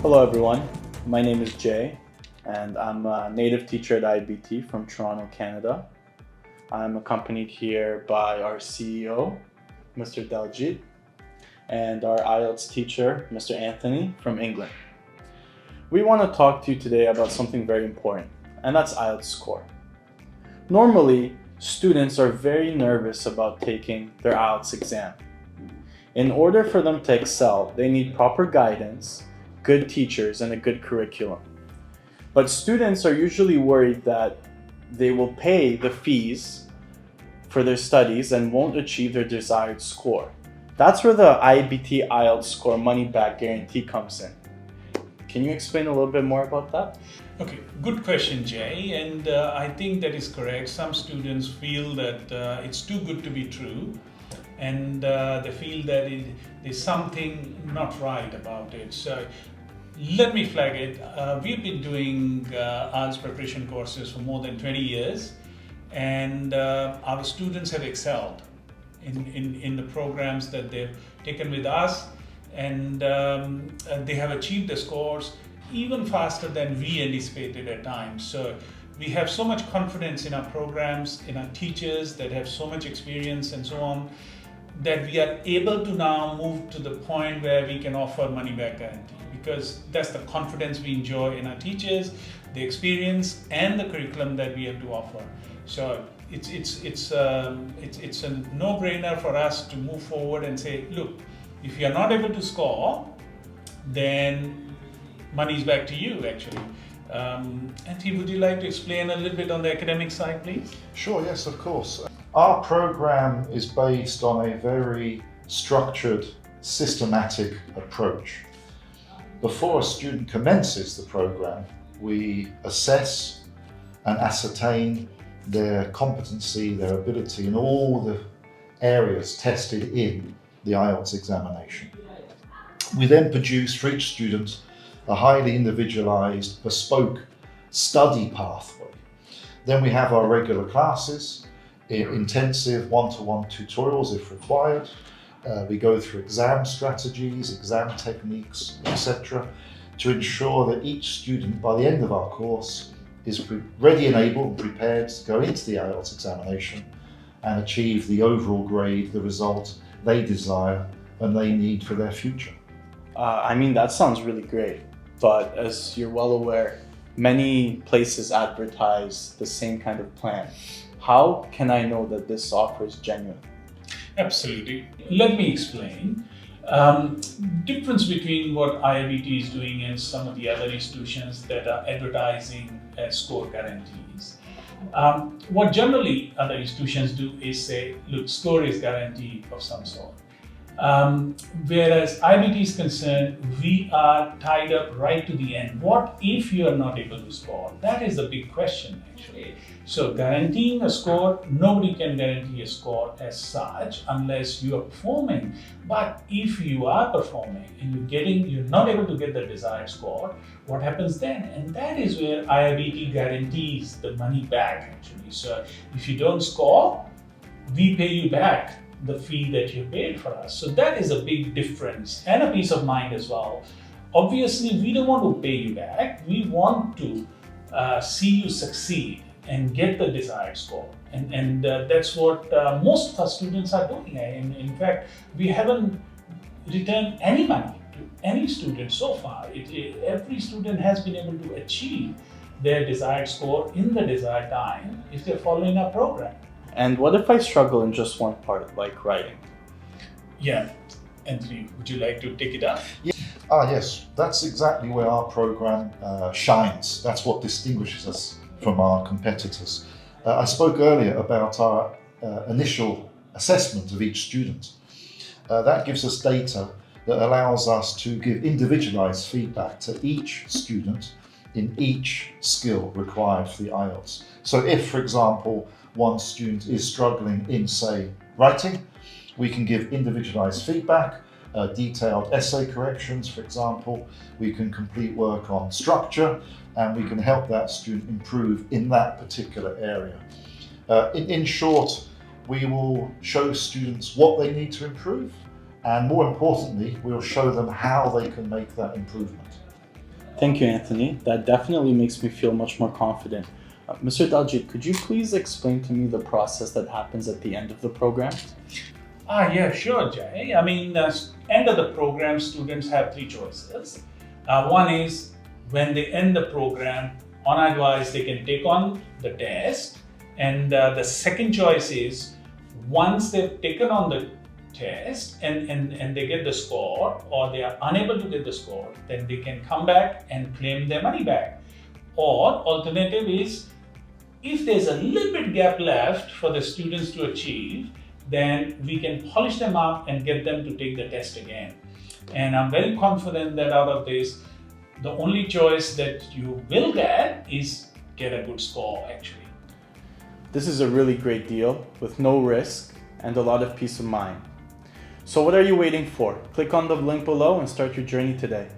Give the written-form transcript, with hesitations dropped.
Hello everyone, my name is Jay and I'm a native teacher at IABT from Toronto, Canada. I'm accompanied here by our CEO, Mr. Daljit, and our IELTS teacher, Mr. Anthony from England. We want to talk to you today about something very important, and that's IELTS score. Normally, students are very nervous about taking their IELTS exam. In order for them to excel, they need proper guidance, good teachers, and a good curriculum. But students are usually worried that they will pay the fees for their studies and won't achieve their desired score. That's where the IABT IELTS score money back guarantee comes in. Can you explain a little bit more about that? Okay, good question, Jay, and I think that is correct. Some students feel that it's too good to be true, and they feel that there's something not right about it. So let me flag it. We've been doing IELTS preparation courses for more than 20 years, and our students have excelled in the programs that they've taken with us, and they have achieved the scores even faster than we anticipated at times. So we have so much confidence in our programs, in our teachers that have so much experience and so on, that we are able to now move to the point where we can offer money back guarantee, because that's the confidence we enjoy in our teachers, the experience and the curriculum that we have to offer. So it's a no-brainer for us to move forward and say, look, if you are not able to score, then money is back to you, actually. Anthony, would you like to explain a little bit on the academic side, please? Sure, yes, of course. Our program is based on a very structured, systematic approach. Before a student commences the program, we assess and ascertain their competency, their ability in all the areas tested in the IELTS examination. We then produce for each student a highly individualized, bespoke study pathway. Then we have our regular classes, intensive one-to-one tutorials if required. We go through exam strategies, exam techniques, etc., to ensure that each student by the end of our course is ready and able and prepared to go into the IELTS examination and achieve the overall grade, the result they desire and they need for their future. That sounds really great, but as you're well aware, many places advertise the same kind of plan. How can I know that this offer is genuine? Absolutely. Let me explain. Difference between what IABT is doing and some of the other institutions that are advertising as score guarantees. What generally other institutions do is say, look, score is guaranteed of some sort. Whereas IABT is concerned, we are tied up right to the end. What if you are not able to score? That is the big question, actually. So guaranteeing a score, nobody can guarantee a score as such unless you are performing. But if you are performing and you're not able to get the desired score, what happens then? And that is where IABT guarantees the money back, actually. So if you don't score, we pay you back the fee that you paid for us. So that is a big difference and a peace of mind as well. Obviously, we don't want to pay you back. We want to see you succeed and get the desired score. And that's what most of our students are doing. In fact, we haven't returned any money to any student so far. Every student has been able to achieve their desired score in the desired time if they're following our program. And what if I struggle in just one part, like writing? Yeah, Anthony, would you like to take it up? Yes, that's exactly where our program shines. That's what distinguishes us from our competitors. I spoke earlier about our initial assessment of each student. That gives us data that allows us to give individualized feedback to each student in each skill required for the IELTS. So if, for example, one student is struggling in, say, writing, we can give individualized feedback, detailed essay corrections, for example. We can complete work on structure, and we can help that student improve in that particular area. In short, we will show students what they need to improve, and more importantly, we'll show them how they can make that improvement. Thank you, Anthony. That definitely makes me feel much more confident. Mr. Daljit, could you please explain to me the process that happens at the end of the program? Yeah, sure, Jay. End of the program, students have three choices. One is when they end the program, on advice, they can take on the test. And the second choice is once they've taken on the test and they get the score, or they are unable to get the score, then they can come back and claim their money back. Or alternative is if there's a little bit gap left for the students to achieve, then we can polish them up and get them to take the test again. And I'm very confident that out of this, the only choice that you will get is get a good score actually. This is a really great deal with no risk and a lot of peace of mind. So what are you waiting for? Click on the link below and start your journey today.